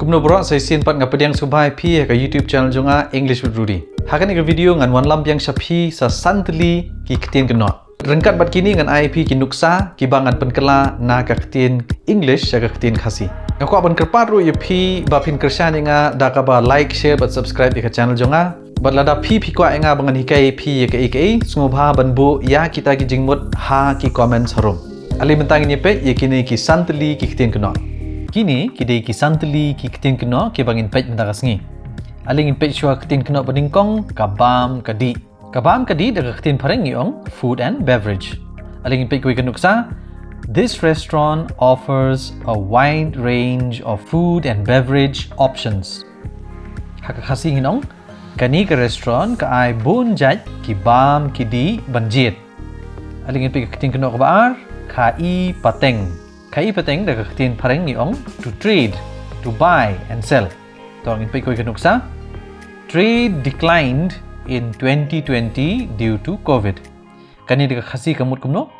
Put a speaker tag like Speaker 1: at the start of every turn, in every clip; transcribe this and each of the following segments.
Speaker 1: Kumno bro, saya sian pat ngapediang subhai pi ka YouTube channel jonga English with Rudy. Hakan ika video ngan wan lampiang syapi sa tylli ki Ktien Kynnoh. Rengkat bat kini ngan IP ki nuksa ki bangan pynkylla na ka Ktien English ya ka Ktien Khasi. Aku aban kerpat ru pi ba pynkreh nga da ka ba like share bat subscribe ka channel jonga. Bat lada pi kwa nga bangan hikai pi ya ka ikai sungobha ban bu ya kita ki jingmut ha ki comments harum. Ali mentang ni pe ya kini ki tylli ki Ktien Kynnoh. Kini kidai ki tylli ki Ktien Kynnoh ki bangin pej mentakas ngi. Aling in pej shua Ktien Kynnoh beningkong kabam kadi. Kabam kadi daga Ktien pareng yong food and beverage. Aling in pej kui kanuksa. This restaurant offers a wide range of food and beverage options. Haka Khasi nginong kani ka restaurant ka ay bunjat ki bam kidi banjit. Aling in pej Ktien Kynnoh kabaar kai pateng. Kai pateng daga Ktien pareng yong to trade, to buy and sell. Tawang in pej kui kanuksa. Trade declined in 2020 due to COVID. Kani daga Khasi kamut kumno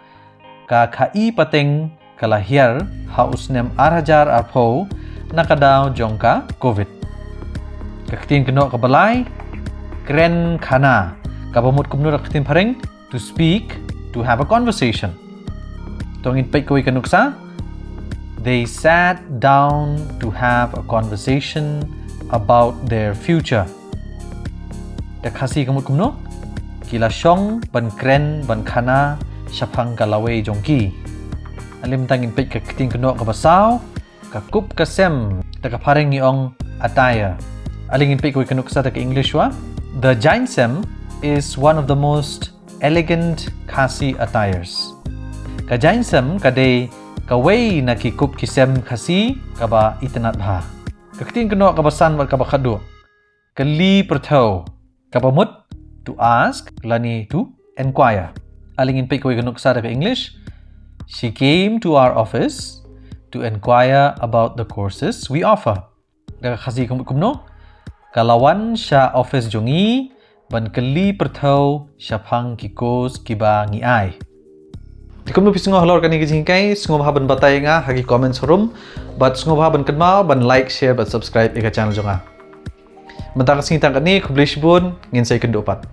Speaker 1: ka kai pateng kalahir hausnem arajar arpo nakadaw jongka COVID. Ka Ktien Kynnoh kabalay kren khana kabamut kumno daga Ktien pareng to speak, to have a conversation. Tawang in pej kui kanuksa. They sat down to have a conversation about their future. Da Khasi kamut kumno kila syong ban kren ban khana syapang kalaway jongki. Alim tangin pej ka Ktien Kynnoh ka basaw ka kup kasem da ka pareng yong attire. Alingin pej ko kanuksa da ka English wa. The jainsem is one of the most elegant Khasi attires. Ka jainsem kade kaway na kikup kisem Khasi kaba itanat bha. Ka Ktien Kynnoh ka basan wat ka bakadu. Kali pertau kabamut to ask, lani to inquire. Alingin pej ko kanuksa da ka English. She came to our office to inquire about the courses we offer. Da ka Khasi kumno kalawan sya office jongi ban kali pertau syapang kikos kiba ngi ai. Dikum lupi sungguh halor kani kejingkai sungguh ban batai nga hagi comments room bat sungguh ban kenal ban like share bat subscribe ika channel jonga. Mentang sing tang kani kublish bun ngin sai kendopat.